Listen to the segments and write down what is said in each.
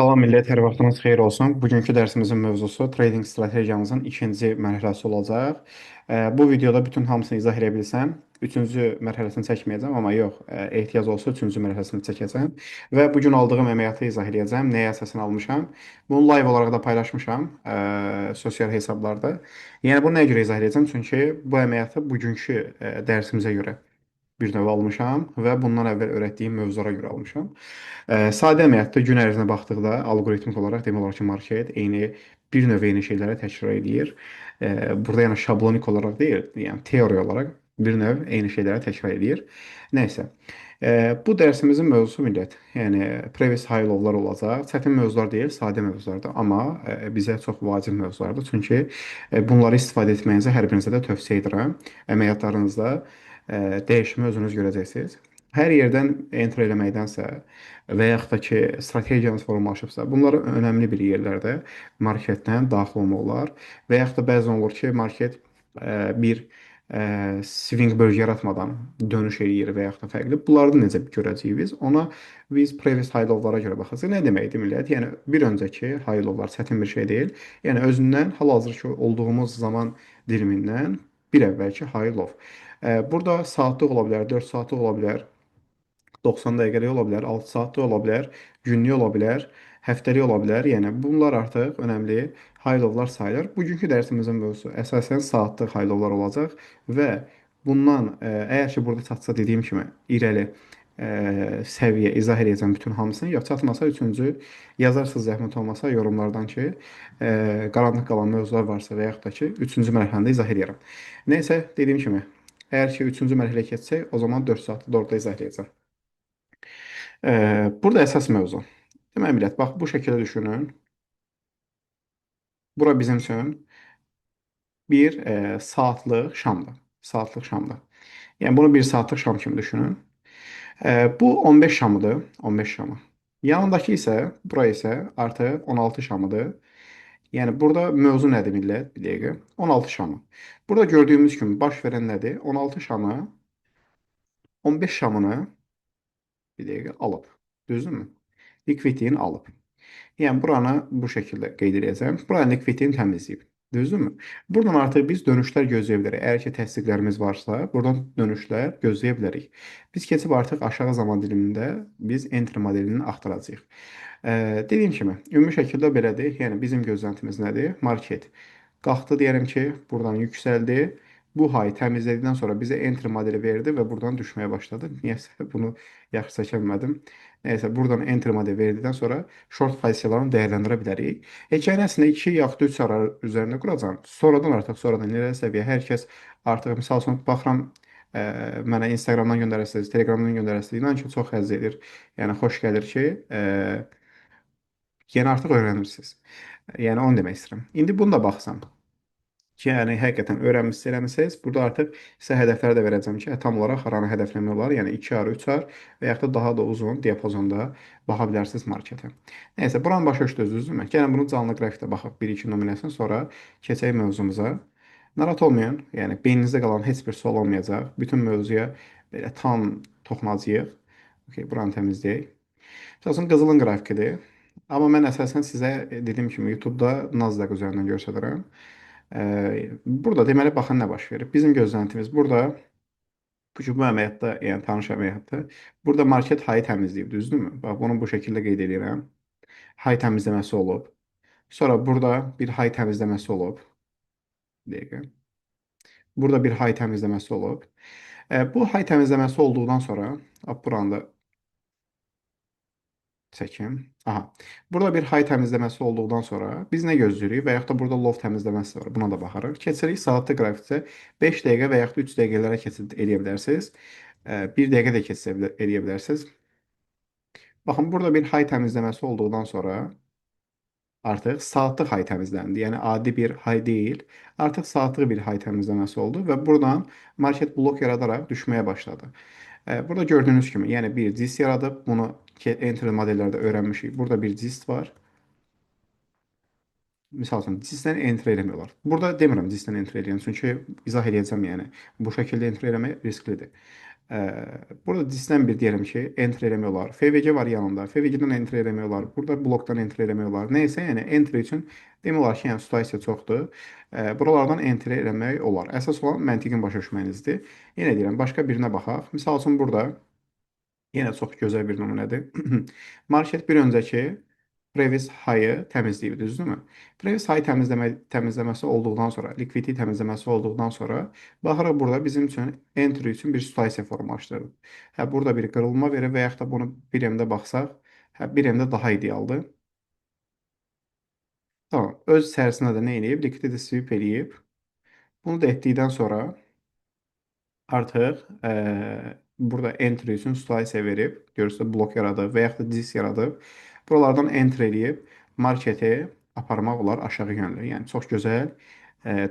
Salam millət, hər vaxtınız xeyir olsun. Bugünkü dərsimizin mövzusu trading strategiyamızın ikinci mərhələsi olacaq. Bu videoda bütün hamısını izah edə bilsəm, üçüncü mərhələsini çəkməyəcəm, amma yox, ehtiyac olsa üçüncü mərhələsini çəkəcəm. Və bu gün aldığım əməliyyatı izah edəcəm, nəyə əsasən almışam. Bunu live olaraq da paylaşmışam sosial hesablarda. Yəni bunu nəyə görə izah edəcəm? Çünki bu əməliyyatı bugünkü dərsimizə görə bir növ almışam və bundan əvvəl öyrətdiyim mövzulara görə almışam. Sadə əməliyyatda gün ərzinə baxdıqda alqoritmik olaraq demək olar ki, market bir növ eyni şeyləri təkrar edir. Burada yəni şablonik olaraq deyil, yəni teoriya olaraq bir növ eyni şeyləri təkrar edir. Nəysə. Bu dərsimizin mövzusu millət, yəni previous high low-lar olacaq. Çətin mövzular deyil, sadə mövzulardır, amma bizə çox vacib mövzulardır. Çünki bunları istifadə etməyinizi hər birinizə də tövsiyə edirəm. Əməliyyatlarınızda dəyişimi özünüz görəcəksiniz. Hər yerdən enter eləməkdənsə və yaxud da ki, strategiyanız formalaşıbsa, bunlar önəmli bir yerlərdə marketdən daxil olmaq olar və yaxud da bəzən olur ki, market bir swing bölgə yaratmadan dönüş eləyir və yaxud da fərqli. Bunları da necə görəcəyik biz? Ona biz previous high low-lara görə baxacağıq. Nə deməkdir millət? Yəni bir öncəki high low-lar çətin bir şey deyil. Yəni özündən hal-hazırki olduğumuz zaman dilimindən bir əvvəlki high low. Burada saatlıq ola bilər, 4 saatlıq ola bilər, 90 dəqiqəlik ola bilər, 6 saatlıq ola bilər, günlük ola bilər, həftəlik ola bilər. Yəni bunlar artıq önəmli high-low-lar sayılır. Bugünkü dərsimizin mövzusu əsasən saatlıq high-low-lar olacaq və bundan əgər ki burada çatsa dediyim kimi irəli səviyyə izah edəcəm bütün hamısını. Yox, çatmasa üçüncü yazarsınız zəhmət olmasa yorumlardan ki, qaranlıq qalan mövzular varsa və yaxud da ki, üçüncü mərhələni izah edərəm. Nəysə, dediyim kimi, əgər ki üçüncü mərhələyə keçsək, o zaman 4 saatda da orada izah edəcəm. Burada əsas mövzu. Deməli, millət, bax bu şəkildə düşünün. Bura bizim üçün bir saatlıq şamdır. Saatlıq şamdır. Yəni bunu bir saatlıq şam kimi düşünün. Bu 15 şamıdır, 15 şamı. Yanındakı isə, bura isə artıq 16 şamıdır. Yəni burada mövzu nədir millət? Bir dəqiqə. 16 şamı. Burada gördüyümüz kimi baş verən nədir? 16 şamı 15 şamını bir dəqiqə alıb. Düzdürmü? Likvidliyin alıb. Yəni buranı bu şəkildə qeyd edəcəm. Buranın likvidliyini təmizləyib. Düzdürmü? Buradan artıq biz dönüşlər gözləyə bilərik. Əgər ki təsdiqlərimiz varsa, buradan dönüşlər gözləyə bilərik. Biz keçib artıq aşağı zaman dilimində biz enter modelini axtaracağıq. Dediyim kimi, ümumi şəkildə belədir. Yəni bizim gözləntimiz nədir? Market qalxdı deyərəm ki, buradan yüksəldi. Bu high təmizlədikdən sonra bizə enter modeli verdi və buradan düşməyə başladı. Niyəsə bunu yaxşı çəkə bilmədim. Nəysə, buradan enter modeli verdikdən sonra short pozisiyalarını dəyərləndirə bilərik. Hekayəni əslində 2 yaxud 3 ara üzərində quracam. Sonradan irəli səviyyə hər kəs artıq misal üçün baxıram mənə Instagramdan göndərəsiniz, Telegramdan göndərəsiniz. İnan ki, çox həzz edir. Yəni xoş gəlir ki, yəni artıq öyrənirsiniz. Yəni onu demək istəyirəm. İndi bunu da baxsam ki, yəni həqiqətən öyrənmisiniz, eləmisiniz. Burada artıq sizə hədəflər də verəcəm ki, tam olaraq haranı hədəfləmək olar. Yəni 2 ar, 3 ar və yaxud da daha da uzun diapazonda baxa bilərsiniz marketə. Nəysə, buranı başa düşdünüz, düzdürmü? Gəlin bunu canlı qrafikdə baxaq 1-2 nümunəsindən sonra keçək mövzumuza. Narahat olmayın, yəni beyninizdə qalan heç bir sual olmayacaq. Bütün mövzuya belə tam toxunacağıq. Okay, buranı təmizləyək. Məsələn, qızılın qrafikidir. Amma mən əsasən sizə dediyim kimi YouTube-da Nasdaq üzərindən göstərirəm. Burada deməli baxın nə baş verir. Bizim gözləntimiz burada bu əməliyyatda, yəni tanış əməliyyatda burada market high təmizləyib, düzdürmü? Bax bunu bu şəkildə qeyd edirəm. High təmizləməsi olub. Sonra burada bir high təmizləməsi olub. Bir dəqiqə. Burada bir high təmizləməsi olub. Bu high təmizləməsi olduqdan sonra buranı da çəkim. Aha. Burada bir high təmizləməsi olduqdan sonra biz nə gözləyirik və yaxud da burada low təmizləməsi var. Buna da baxarıq. Keçirik saatlı qrafikdə 5 dəqiqə və yaxud da 3 dəqiqələrə keçid eləyə bilərsiniz. 1 dəqiqə də keçid eləyə bilərsiniz. Baxın, burada bir high təmizləməsi olduqdan sonra artıq saatlıq high təmizləndi. Yəni adi bir high deyil. Artıq saatlıq bir high təmizləməsi oldu və buradan market blok yaradaraq düşməyə başladı. Burada gördüyünüz kimi, yəni bir cis yaradıb, bunu entry modellərdə öyrənmişik. Burada bir cis var. Misal üçün, cis-dən enter eləmiyorlar. Burada demirəm cis-dən enter eləyən, çünki izah edəcəm, yəni bu şəkildə enter eləmək risklidir. Burada dizidən bir deyirəm ki, enter eləmək olar. FVG var yanında. FVG-dən enter eləmək olar. Burada blokdan enter eləmək olar. Nəysə, yəni enter üçün demək olar ki, yəni situasiya çoxdur. Buralardan enter eləmək olar. Əsas olan məntiqin başa düşmənizdir. Yenə deyirəm, başqa birinə baxaq. Misal üçün burada yenə çox gözəl bir nümunədir. Market bir öncəki previous high-ı təmizləyib, düzdürmü? Previous high təmizləməsi olduqdan sonra, liquidity təmizləməsi olduqdan sonra baxırıq burada bizim üçün entry üçün bir situasiya formalaşdırır. Hə, burada bir qırılma verir və yaxud da bunu bir M-də baxsaq, hə, bir M-də daha idealdır. Tamam, öz içərisində də nə eləyib? Liquidity sweep eləyib. Bunu da etdikdən sonra artıq burada enter üçün situasiya verib, görürsünüz blok yaradıb və yaxud da disk yaradıb. Buralardan enter eləyib marketi aparmaq olar aşağı yönlü. Yəni çox gözəl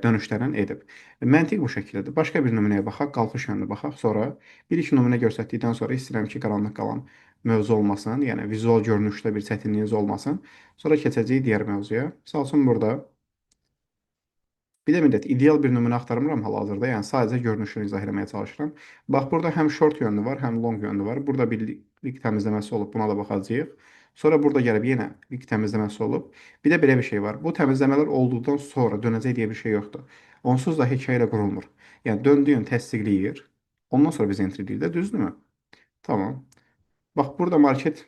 dönüşlərlə edib. Məntiq bu şəkildə. Başqa bir nümunəyə baxaq, qalxış yönlü baxaq. Sonra bir-iki nümunə göstərdikdən sonra istəyirəm ki, qaranlıq qalan mövzu olmasın, yəni vizual görünüşdə bir çətinliyiniz olmasın. Sonra keçəcəyik digər mövzuya. Məsəl üçün burada bir də müddət ideal bir nümunə axtarmıram hal-hazırda. Yəni sadəcə görünüşünü izah etməyə çalışıram. Bax burada həm short yönlü var, həm long yönlü var. Burada bir lig təmizləməsi olub, buna da baxacağıq. Sonra burada gəlib yenə lig təmizləməsi olub. Bir də belə bir şey var. Bu təmizləmələr olduqdan sonra dönəcək deyə bir şey yoxdur. Onsuz da hekayə ilə qurulmur. Yəni döndüyün təsdiqləyir. Ondan sonra biz enter edirik də, düzdürmü? Tamam. Bax burada market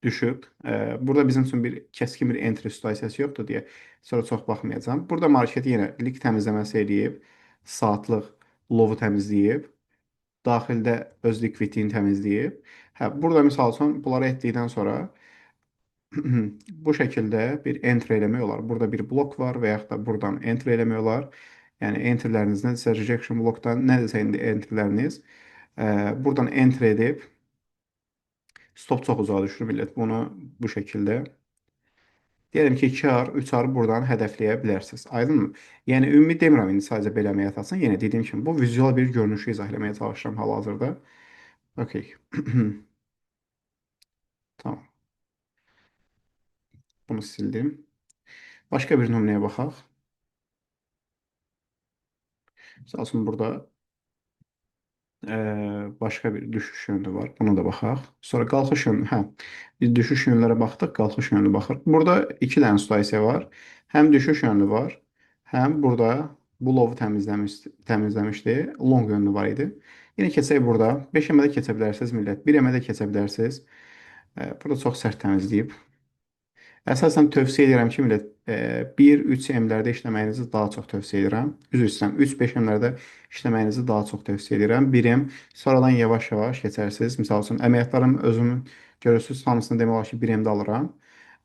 düşüb. Burada bizim üçün bir kəskin bir entry situasiyası yoxdur deyə sonra çox baxmayacağam. Burada market yenə lig təmizləməsi eləyib, saatlıq lovu təmizləyib, daxildə öz likvidliyini təmizləyib. Hə, burada misal üçün bunları etdikdən sonra bu şəkildə bir enter eləmək olar. Burada bir blok var və yaxud da buradan enter eləmək olar. Yəni enterləriniz nədirsə rejection blokdan nədirsə indi enterləriniz buradan enter edib stop çox uzağa düşür millət. Bunu bu şəkildə deyirəm ki, 2R, 3R buradan hədəfləyə bilərsiniz. Aydınmı? Yəni ümumi demirəm indi sadəcə belə əməliyyat alsın. Yenə dediyim kimi bu vizual bir görünüşü izah etməyə çalışıram hal-hazırda. Okay. Tamam. Bunu sildim. Başqa bir nümunəyə baxaq. Məsəl üçün burada başqa bir düşüş yönü var. Buna da baxaq. Sonra qalxış yönü. Hə, biz düşüş yönlərə baxdıq, qalxış yönü baxırıq. Burada iki dənə situasiya var. Həm düşüş yönü var, həm burada bu lovu təmizləmişdi. Long yönlü var idi. Yenə keçək burada. 5 əmədə keçə bilərsiniz millət. 1 əmədə keçə bilərsiniz. Burada çox sərt təmizləyib. Əsasən tövsiyə edirəm ki, millət 1-3 M-lərdə işləməyinizi daha çox tövsiyə edirəm. Üzr istəyirəm, 3-5 M-lərdə işləməyinizi daha çox tövsiyə edirəm. 1 M, sonradan yavaş-yavaş keçərsiniz. Məsəl üçün əməliyyatlarım özümün görürsüz, hamısını demək olar ki, 1 M-də alıram.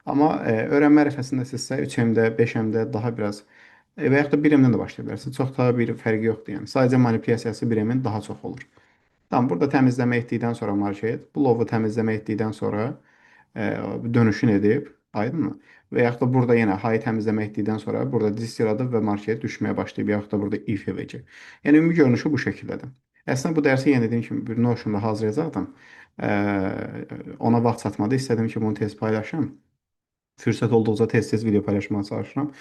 Amma öyrənmə ərəfəsindəsinizsə 3 M-də, 5 M-də daha biraz və yaxud da 1 M-dən də başlaya bilərsiniz. Çox da bir fərqi yoxdur yəni. Sadəcə manipulyasiyası 1 M-in daha çox olur. Tamam, burada təmizləmə etdikdən sonra market, bu lovu təmizləmə etdikdən sonra dönüşün edib, aydınmı? Və yaxud da burada yenə high təmizləmə etdikdən sonra burada disk yaradıb və market düşməyə başlayıb, yaxud da burada if edəcək. Yəni ümumi görünüşü bu şəkildədir. Əslində bu dərsi yenə dediyim kimi bir Notion-da hazırlayacaqdım. Ona vaxt çatmadı. İstədim ki, bunu tez paylaşım. Fürsət olduqca tez-tez video paylaşmağa çalışıram.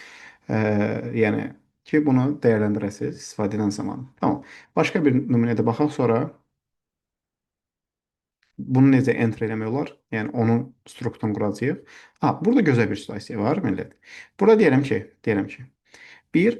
Yəni ki, bunu dəyərləndirəsiniz istifadə edən zaman. Tamam. Başqa bir nümunədə baxaq sonra bunu necə enter eləmək olar? Yəni onun strukturunu quracağıq. Ha, burada gözəl bir situasiya var, millət. Burada deyirəm ki, bir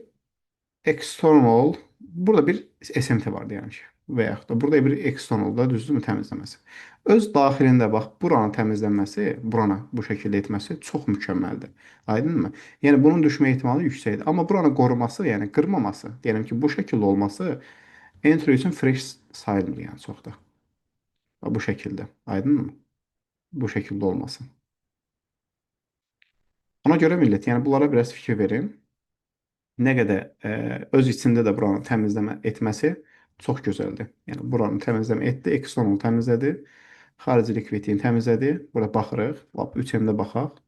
external, burada bir SMT var deyirəm ki, və yaxud da burada bir external da düzdürmü təmizləməsi. Öz daxilində bax, buranın təmizlənməsi, burana bu şəkildə etməsi çox mükəmməldir. Aydınmı? Yəni bunun düşmə ehtimalı yüksəkdir. Amma buranı qoruması, yəni qırmaması, deyirəm ki, bu şəkildə olması enter üçün fresh sayılmır yəni çox da. Bu şəkildə. Aydınmı? Bu şəkildə olmasın. Ona görə millət, yəni bunlara biraz fikir verin. Nə qədər öz içində də buranı təmizləmə etməsi çox gözəldir. Yəni buranı təmizləmə etdi, eksternal təmizlədi, xarici likvidini təmizlədi. Burada baxırıq, lap 3M-də baxaq.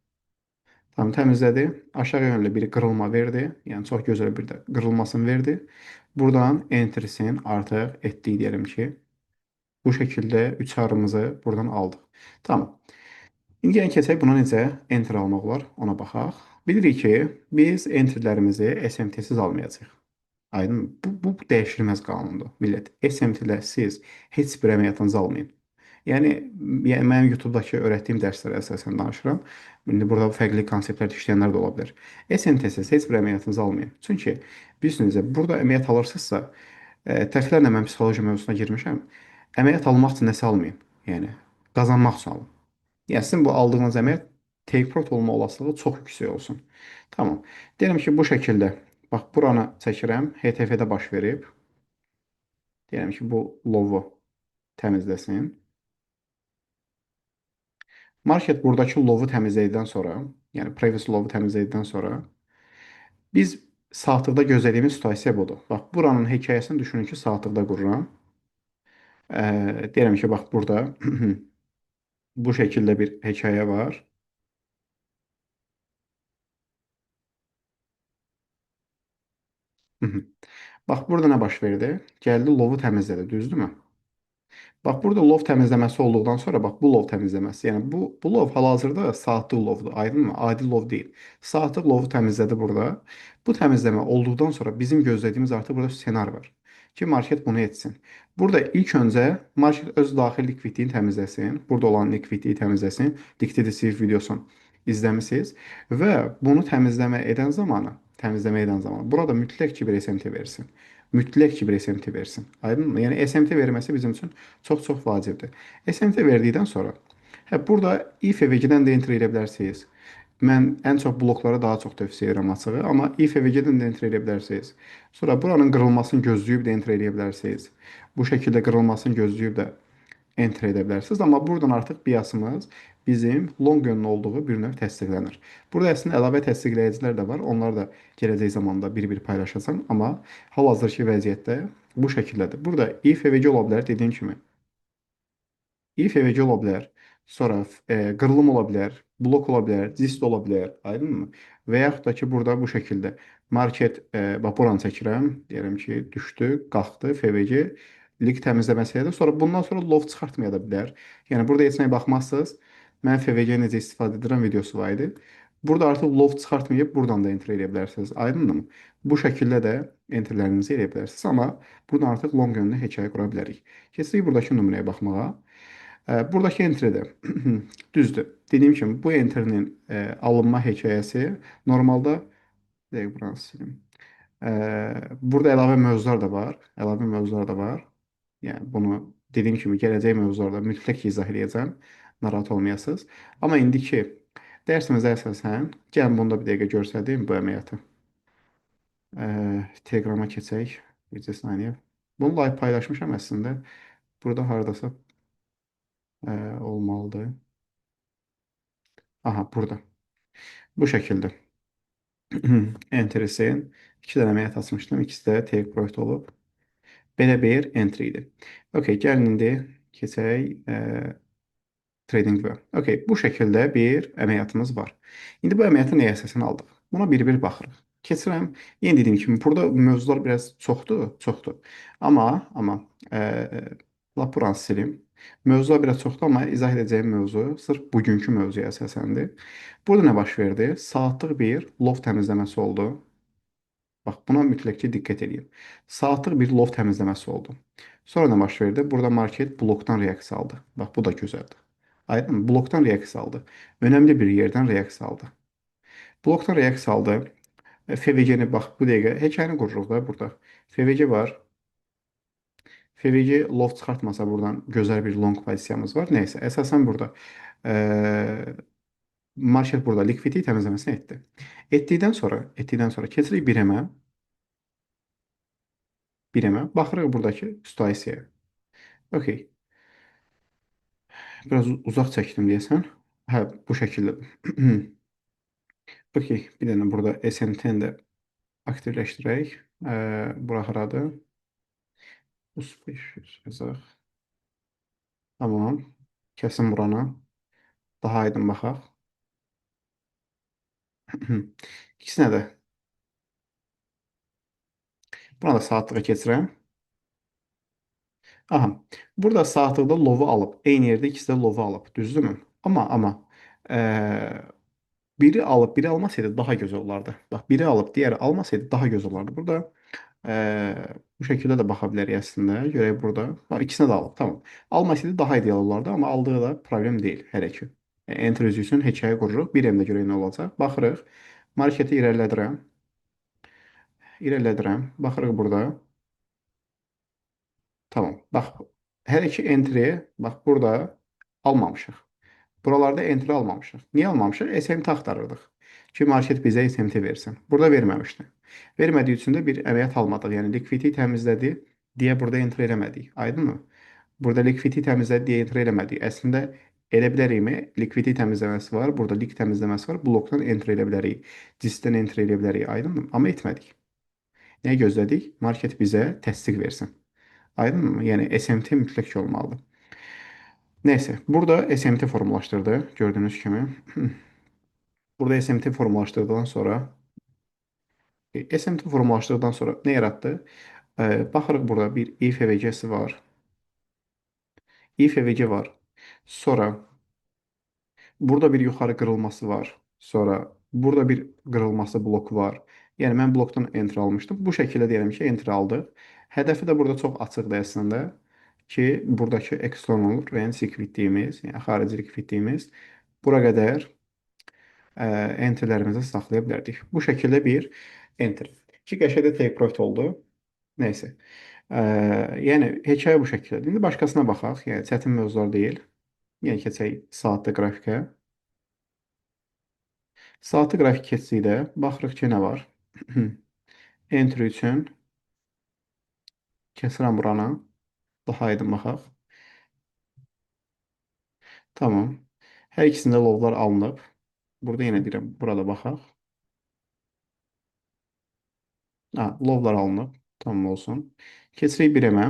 Tam təmizlədi. Aşağı yönlü bir qırılma verdi. Yəni çox gözəl bir də qırılmasını verdi. Buradan entersin artıq etdiyi deyəlim ki, bu şəkildə 3 arımızı buradan aldıq. Tamam. İndi gəlin keçək buna necə enter almaq olar, ona baxaq. Bilirik ki, biz enterlərimizi SMT-siz almayacağıq. Aydın bu dəyişilməz qanundur. Millət, SMT-lə siz heç bir əməliyyatınızı almayın. Yəni, mənim YouTube-dakı öyrətdiyim dərslərə əsasən danışıram. İndi burada fərqli konseptlər işləyənlər də ola bilər. SMT-siz heç bir əməliyyatınızı almayın. Çünki bilirsiniz, burada əməliyyat alırsınızsa, dəfələrlə mən psixologiya mövzusuna girmişəm. Əməliyyat almaq üçün nəsə almayın. Yəni, qazanmaq üçün alın. Yəni, sizin bu aldığınız əməliyyat take-profit olma olasılığı çox yüksək olsun. Tamam. Deyirəm ki, bu şəkildə, bax, buranı çəkirəm, HTF-də baş verib. Deyirəm ki, bu lovu təmizləsin. Market buradakı lovu təmizlədikdən sonra, yəni previous lovu təmizlədikdən sonra, biz saatlıqda gözlədiyimiz situasiya budur. Bax, buranın hekayəsini düşünün ki, saatlıqda qururam. Deyirəm ki, bax, burada bu şəkildə bir hekayə var. Bax, burada nə baş verdi? Gəldi, lovu təmizlədi, düzdürmü? Bax, burada lov təmizləməsi olduqdan sonra, bax, bu lov təmizləməsi. Yəni, bu lov hal-hazırda saatlıq lovdur, aydınmı? Adi lov deyil. Saatlıq lovu təmizlədi burada. Bu təmizləmə olduqdan sonra bizim gözlədiyimiz artıq burada ssenari var ki, market bunu etsin. Burada ilk öncə market öz daxil likvidliyini təmizləsin. Burada olan likvidliyi təmizləsin. Liquidity Sweep videosunu izləmisiniz və bunu təmizləmə edən zamanı burada mütləq ki, bir SMT versin. Mütləq ki, bir SMT versin. Aydınmı? Yəni SMT verməsi bizim üçün çox-çox vacibdir. SMT verdikdən sonra, burada if EVG-dən də enter edə bilərsiniz. Mən ən çox bloklara daha çox tövsiyə edirəm açığı, amma if EVG-dən də enter edə bilərsiniz. Sonra buranın qırılmasını gözləyib də enter edə bilərsiniz. Bu şəkildə qırılmasını gözləyib də enter edə bilərsiniz. Amma buradan artıq biasımız bizim long yönlü olduğu bir növ təsdiqlənir. Burada əslində əlavə təsdiqləyicilər də var. Onları da gələcək zamanda bir-bir paylaşacağam. Amma hal-hazırki vəziyyətdə bu şəkildədir. Burada if EVG ola bilər, dediyim kimi. İlk EVG ola bilər, sonra qırılım ola bilər, blok ola bilər, dist ola bilər, aydınmı? Və yaxud da ki, burada bu şəkildə market, bax, buranı çəkirəm, deyirəm ki, düşdü, qalxdı, FVG, lig təmizləməsi edir. Sonra bundan sonra lov çıxartmaya da bilər. Yəni, burada heç nəyə baxmazsınız. Mən FVG necə istifadə edirəm videosu var idi. Burada artıq lov çıxartmayıb, buradan da enter edə bilərsiniz. Aydındır mı? Bu şəkildə də enterlərinizi edə bilərsiniz. Amma buradan artıq long yönlü hekayə qura bilərik. Keçirik buradakı nümunəyə baxmağa. Buradakı entry-də düzdür. Dediyim kimi bu entry-nin alınma hekayəsi normalda dəqiq buranı silim. Burada əlavə mövzular da var. Əlavə mövzular da var. Yəni bunu dediyim kimi gələcək mövzularda mütləq izah edəcəm. Narahat olmayasınız. Amma indiki dərsimizə əsasən gəlin bunu da bir dəqiqə göstərdim bu əməliyyatı. Telegrama keçək. Bircə saniyə. Bunu live paylaşmışam əslində. Burada hardasa olmalıdır. Aha, burada. Bu şəkildə. Enter'in iki dənə əməliyyat açmışdım. İkisi də take profit olub. Belə bir entry idi. Okay, gəlin indi keçək TradingView. Okay, bu şəkildə bir əməliyyatımız var. İndi bu əməliyyatı nəyə əsasən aldıq? Buna bir-bir baxırıq. Keçirəm. Yenə dediyim kimi, burada mövzular biraz çoxdur. Amma lap buranı silim. Mövzular biraz çoxdur, amma izah edəcəyim mövzu sırf bugünkü mövzuya əsasəndir. Burada nə baş verdi? Saatlıq bir lov təmizləməsi oldu. Bax, buna mütləq ki, diqqət edin. Saatlıq bir lov təmizləməsi oldu. Sonra nə baş verdi? Burada market blokdan reaksiya aldı. Bax, bu da gözəldir. Aydın, blokdan reaksiya aldı. Önəmli bir yerdən reaksiya aldı. Blokdan reaksiya aldı. FVG-ni bax, bu dəqiqə hekayəni qururuq da burada. FVG var. FVG lov çıxartmasa buradan gözəl bir long pozisiyamız var. Nəysə, əsasən burada market burada likvidlik təmizləməsini etdi. Etdikdən sonra keçirik 1-ə. 1-ə. Baxırıq buradakı situasiyaya. Okay. Biraz uzaq çəkdim deyəsən. Hə, bu şəkildə. Okay, bir dənə burada SMT-ni də aktivləşdirək. Bura haradır? 3500 yazaq. Tamam. Kəsin buranı. Daha aydın baxaq. İkisinə də. Buna da saatlığa keçirəm. Aha. Burada saatlıqda lovu alıb. Eyni yerdə ikisi də lovu alıb. Düzdürmü? Amma biri alıb, biri almasaydı daha gözəl olardı. Bax, biri alıb, digəri almasaydı daha gözəl olardı. Burada Bu şəkildə də baxa bilərik əslində. Görək burada. Bax, ikisini də alıb. Tamam. Almasaydı daha ideal olardı, amma aldığı da problem deyil hər iki. Enter üzüsün heçəyə qururuq. Bir emdə görək nə olacaq. Baxırıq. Marketi irəlilədirəm. İrəlilədirəm. Baxırıq burada. Tamam. Bax, hər iki entry bax burada almamışıq. Buralarda entry almamışıq. Niyə almamışıq? SMT axtarırdıq ki, market bizə SMT versin. Burada verməmişdi. Vermədiyi üçün də bir əməliyyat almadıq. Yəni liquidity təmizlədi deyə burada entry eləmədik. Aydınmı? Burada liquidity təmizlədi deyə entry eləmədik. Əslində elə bilərikmi? Liquidity təmizləməsi var, burada liq təmizləməsi var. Blokdan entry elə bilərik. Diskdən entry elə bilərik. Aydınmı? Amma etmədik. Nəyə gözlədik? Market bizə təsdiq versin. Aydınmı? Yəni SMT mütləq olmalıdır. Neyse, burada SMT formalaşdırdı gördüyünüz kimi. Burada SMT formalaşdırdıqdan sonra SMT formalaşdırdıqdan sonra nə yaratdı? Baxırıq burada bir if EVC-si var. If EVC var. Sonra burada bir yuxarı qırılması var. Sonra burada bir qırılması bloku var. Yəni mən blokdan enter almışdım. Bu şəkildə deyirəm ki, enter aldıq. Hədəfi də burada çox açıqdır əslində ki, buradakı external range liquidliyimiz, yəni xarici liquidliyimiz bura qədər enterlərimizi saxlaya bilərdik. Bu şəkildə bir enter. İki qəşəngdə take profit oldu. Nəysə. Yəni hekayə bu şəkildə. İndi başqasına baxaq. Yəni çətin mövzular deyil. Yəni keçək saatlı qrafikə. Saatlı qrafik keçdikdə baxırıq ki, nə var? Enter üçün kəsirəm buranı. Daha aydın baxaq. Tamam. Hər ikisində lovlar alınıb. Burada yenə deyirəm, burada baxaq. Ha, lovlar alınıb. Tamam olsun. Keçirik 1-ə.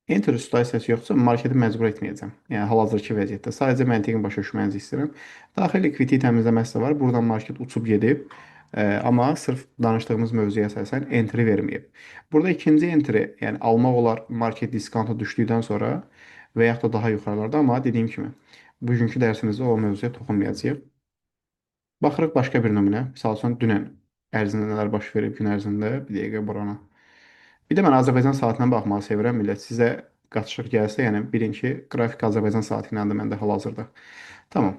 Enter situasiyası yoxdursa marketi məcbur etməyəcəm. Yəni hal-hazırki vəziyyətdə sadəcə məntiqin başa düşməyinizi istəyirəm. Daxil likvidity təmizləməsi də var. Buradan market uçub gedib. Amma sırf danışdığımız mövzuya əsasən entry verməyib. Burada ikinci entry, yəni almaq olar market diskanta düşdükdən sonra və yaxud da daha yuxarılarda, amma dediyim kimi bugünkü dərsimizdə o mövzuya toxunmayacağıq. Baxırıq başqa bir nümunə. Məsəl üçün dünən ərzində nələr baş verib gün ərzində. Bir dəqiqə burana. Bir də mən Azərbaycan saatına baxmağı sevirəm millət. Sizə qaçışıq gəlsə, yəni bilin ki, qrafik Azərbaycan saatı ilədir məndə hal-hazırda. Tamam.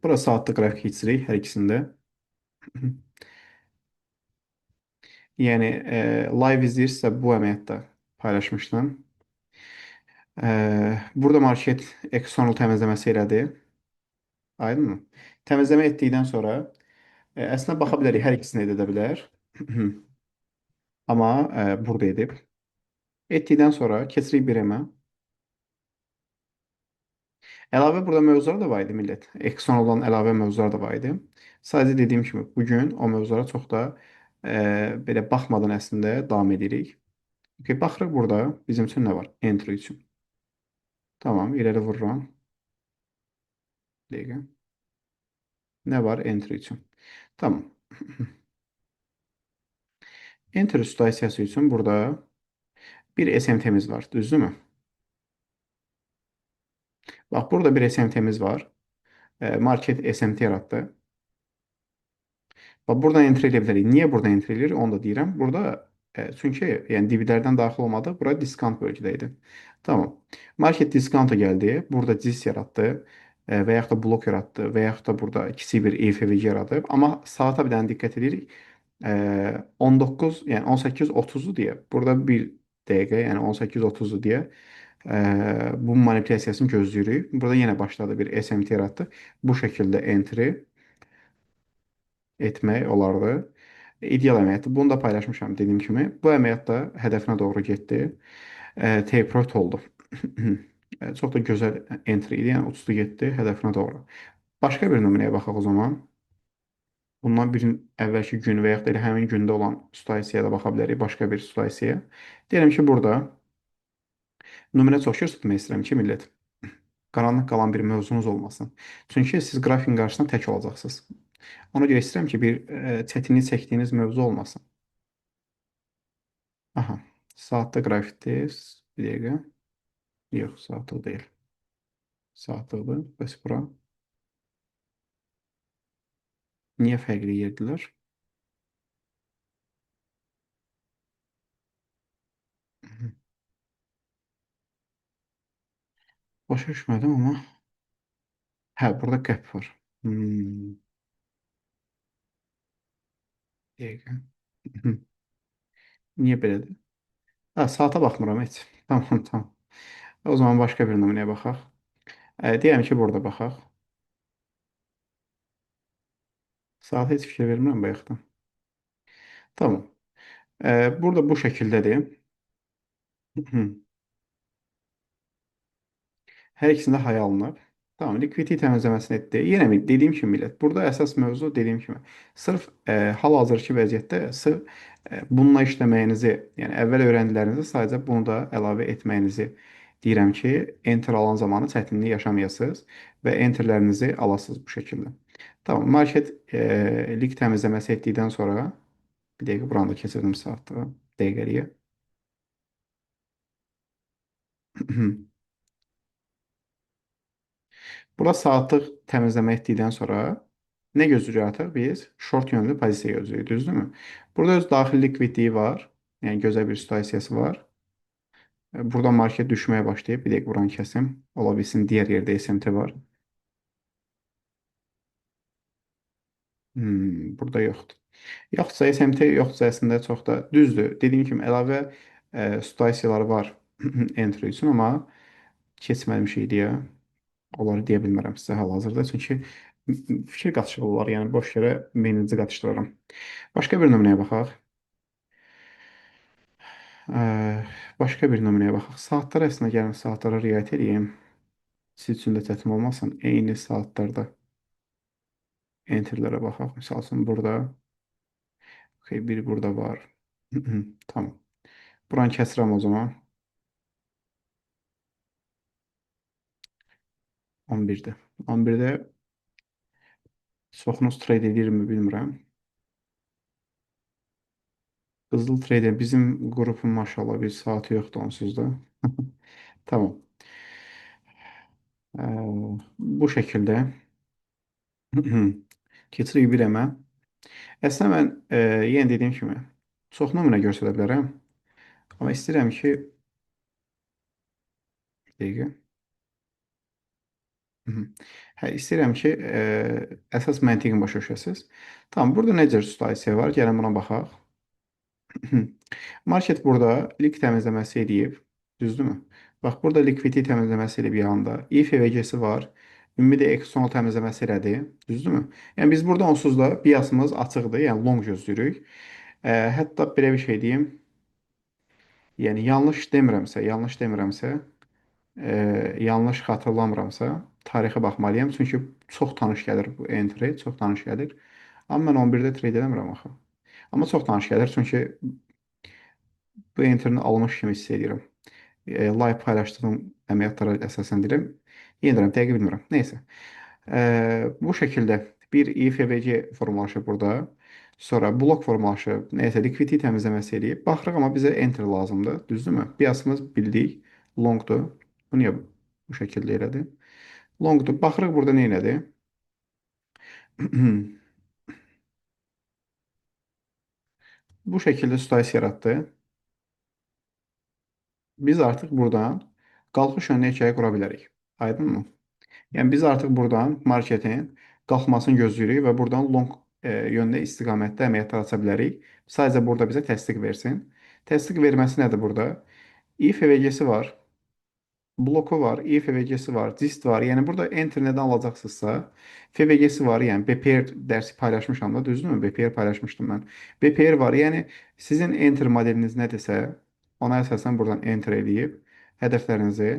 Bura saatlı qrafik keçirik hər ikisində. Yəni live izləyirsə bu əməliyyatda paylaşmışdım. Burada market external təmizləməsi elədi. Aydınmı? Təmizləmə etdikdən sonra əslində baxa bilərik, hər ikisini edə bilər. Amma burada edib. Etdikdən sonra keçirik 1-ə. Əlavə burada mövzular da var idi millət. Exxon olan əlavə mövzular da var idi. Sadəcə dediyim kimi bugün o mövzulara çox da belə baxmadan əslində davam edirik. Okay, baxırıq burada bizim üçün nə var? Entry üçün. Tamam, irəli vururam. Bir dəqiqə. Nə var? Entry üçün. Tamam. Entry situasiyası üçün burada bir SMT-miz var, düzdürmü? Bax, burada bir SMT-miz var. Market SMT yaratdı. Bax, buradan enter edə bilərik. Niyə buradan enter edirik? Onu da deyirəm. Burada çünki yəni diblərdən daxil olmadı. Bura diskant bölgədə idi. Tamam. Market diskanta gəldi. Burada dis yaratdı və yaxud da blok yaratdı və yaxud da burada kiçik bir EFVG yaradıb. Amma saata bir dənə diqqət edirik. 19, yəni 18:30-dur deyə. Burada bir dəqiqə, yəni 18:30-dur deyə bu manipulyasiyasını gözləyirik. Burada yenə başladı bir SMT yaratdı. Bu şəkildə entry etmək olardı. İdeal əməliyyatdır. Bunu da paylaşmışam dediyim kimi. Bu əməliyyat da hədəfinə doğru getdi. Take profit oldu. Çox da gözəl entry idi. Yəni uçdu getdi hədəfinə doğru. Başqa bir nümunəyə baxaq o zaman. Bundan bir əvvəlki gün və yaxud da elə həmin gündə olan situasiyaya da baxa bilərik. Başqa bir situasiyaya. Deyirəm ki, burada nümunə çox göz tutmaq istəyirəm ki, millət. Qaranlıq qalan bir mövzunuz olmasın. Çünki siz qrafikin qarşısında tək olacaqsınız. Ona görə istəyirəm ki, bir çətinlik çəkdiyiniz mövzu olmasın. Aha, saatda qrafikdir. Bir dəqiqə. Yox, saatlıq deyil. Saatlıqdır. Bəs bura niyə fərqli yerdilər? Mhm. Başa düşmədim amma. Hə, burada qəp var. Hmm, dəqiqə. Mhm. Niyə belədir? Hə, saata baxmıram heç. Tamam, tamam. O zaman başqa bir nümunəyə baxaq. Deyəm ki, burada baxaq. Saata heç fikir vermirəm bayaqdan. Tamam. Burada bu şəkildədir. Mhm. Hər ikisində haya alınıb. Tamam, liquidity təmizləməsini etdi. Yenə dediyim kimi millət, burada əsas mövzu dediyim kimi, sırf hal-hazırki vəziyyətdə sırf bununla işləməyinizi, yəni əvvəl öyrəndiklərinizi sadəcə bunu da əlavə etməyinizi deyirəm ki, enter alan zamanı çətinlik yaşamayasınız və enterlərinizi alasınız bu şəkildə. Tamam, market lig təmizləməsi etdikdən sonra bir dəqiqə buranı da keçirdim saatda, dəqiqəliyə. Burada saatlıq təmizləmə etdikdən sonra nə gözləyirik artıq biz? Short yönlü pozisiya gözləyirik, düzdürmü? Burada öz daxili likvidliyi var. Yəni gözəl bir situasiyası var. Burada market düşməyə başlayıb. Bir dəqiqə buranı kəsim. Ola bilsin digər yerdə SMT var. Burada yoxdur. Yoxsa SMT yoxsa əslində çox da düzdür. Dediyim kimi əlavə situasiyaları var entry üçün, amma keçməmişik deyə onları deyə bilmərəm sizə hal-hazırda. Çünki fikir qatışığı olar. Yəni boş yerə beyninizi qatışdıraram. Başqa bir nümunəyə baxaq. Ə, Başqa bir nümunəyə baxaq. Saatlar əslində gəlin saatlara riayət edeyim. Siz üçün də çətin olmasın. Eyni saatlarda enterlərə baxaq. Məsəl üçün burada bir burada var. Tamam. Buranı kəsirəm o zaman. 11-də. 11-də çoxunuz trade edirmi bilmirəm. Qızıl trader bizim qrupun maşallah bir saatı yoxdur onsuz da. Tamam. Ə, Bu şəkildə keçirik bir əmə. Əslində mən yenə dediyim kimi çox nümunə göstərə bilərəm. Amma istəyirəm ki, dəqiqə. Mhm. Hə, istəyirəm ki, əsas məntiqini başa düşəsiniz. Tamam, burada nə cür situasiya var? Gəlin buna baxaq. Market burada lik təmizləməsi edib, düzdürmü? Bax, burada likvidity təmizləməsi edib yanında. If EVG-si var. Ümumi də eksternal təmizləməsi elədi, düzdürmü? Yəni biz burada onsuz da biasımız açıqdır, yəni long gözləyirik. Hətta belə bir şey deyim. Yəni yanlış xatırlamıramsa, tarixə baxmalıyam. Çünki çox tanış gəlir bu entry, çox tanış gəlir. Amma mən 11-də trade eləmirəm axı. Amma çox tanış gəlir, çünki bu entry-ni almış kimi hiss edirəm. Live paylaşdığım əməliyyatlara əsasən deyirəm. Yenə deyirəm, dəqiq bilmirəm. Nəysə. Bu şəkildə bir IFVC formalaşır burada. Sonra blok formalaşır. Nəysə liquidity təmizləməsi eləyib. Baxırıq amma bizə enter lazımdır. Düzdürmü? Biasımız bildik. Longdur. Bu niyə bu şəkildə elədi? Longdur. Baxırıq burada nə elədi? Bu şəkildə situasiya yaratdı. Biz artıq buradan qalxış yönlü hekayə qura bilərik. Aydınmı? Yəni biz artıq buradan marketin qalxmasını gözləyirik və buradan long yönlü istiqamətdə əməliyyatlar aça bilərik. Sadəcə burada bizə təsdiq versin. Təsdiq verməsi nədir burada? If EVG-si var. Bloku var, if FVG-si var, dist var. Yəni burada enter nədən alacaqsınızsa, FVG-si var, yəni BPR dərsi paylaşmışam da, düzdürmü? BPR paylaşmışdım mən. BPR var, yəni sizin enter modeliniz nədirsə, ona əsasən buradan enter eləyib hədəflərinizi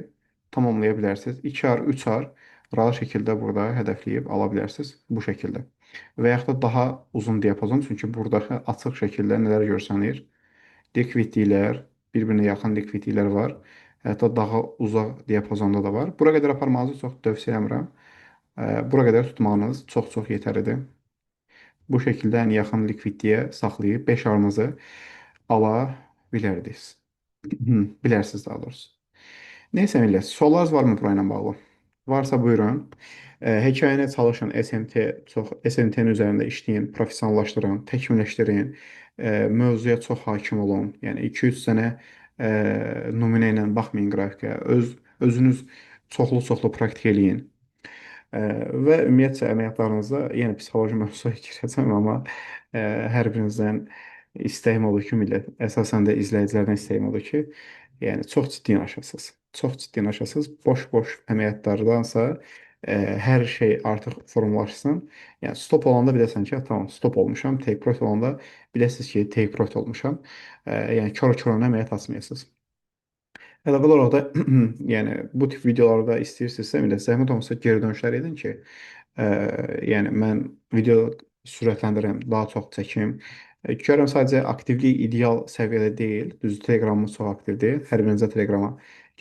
tamamlaya bilərsiniz. 2R, 3R rahat şəkildə burada hədəfləyib ala bilərsiniz bu şəkildə. Və yaxud da daha uzun diapazon, çünki burada açıq şəkildə nələr görsənir? Likvidliklər, bir-birinə yaxın likvidliklər var. Hətta daha uzaq diapazonda da var. Bura qədər aparmağınızı çox tövsiyə edirəm. Bura qədər tutmağınız çox-çox yetərlidir. Bu şəkildə ən yaxın likvidliyə saxlayıb 5 arınızı ala bilərdiniz. Bilərsiniz daha doğrusu. Neyse millət, suallarınız varmı burayla bağlı? Varsa buyurun. Hekayəni çalışın, SMT-nin üzərində işləyin, professionallaşdırın, təkmilləşdirin, mövzuya çox hakim olun. Yəni 2-3 sənə nümunə ilə baxmayın qrafikaya. Özünüz çoxlu-çoxlu praktik eləyin. Və ümumiyyətcə əməliyyatlarınızda yenə psixoloji mövzuya girəcəm, amma hər birinizdən istəyim odur ki, millət, əsasən də izləyicilərdən istəyim odur ki, yəni çox ciddi yanaşasınız. Çox ciddi yanaşasınız. Boş-boş əməliyyatlardansa hər şey artıq formalaşsın. Yəni stop olanda bilirsən ki, tamam, stop olmuşam. Take profit olanda biləsiniz ki, take profit olmuşam. Yəni kör-körünə əməliyyat açmayasınız. Əlavə olaraq da yəni bu tip videolarda istəyirsinizsə, millət zəhmət olmasa geri dönüşlər edin ki, ə, yəni mən video sürətləndirim, daha çox çəkim. Görürəm sadəcə aktivlik ideal səviyyədə deyil. Düzdür, Telegramımız çox aktivdir. Hər birinizə Telegrama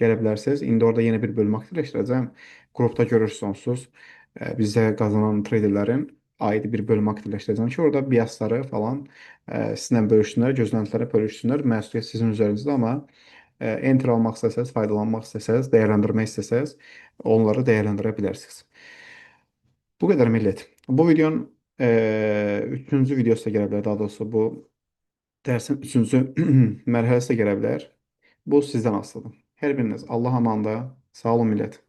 gələ bilərsiniz. İndi orada yeni bir bölüm aktivləşdirəcəm. Qrupda görürsünüz onsuz. Bizdə qazanan treyderlərin aid bir bölüm aktivləşdirəcəm ki, orada biasları falan sizinlə bölüşsünlər, gözləntiləri bölüşsünlər. Məsuliyyət sizin üzərinizdə, amma enter almaq istəsəz, faydalanmaq istəsəz, dəyərləndirmək istəsəz, onları dəyərləndirə bilərsiniz. Bu qədər millət. Bu videonun üçüncü videosu da gələ bilər, daha doğrusu bu dərsin üçüncü mərhələsi də gələ bilər. Bu sizdən asılıdır. Hər biriniz Allah amanında, sağ olun millət.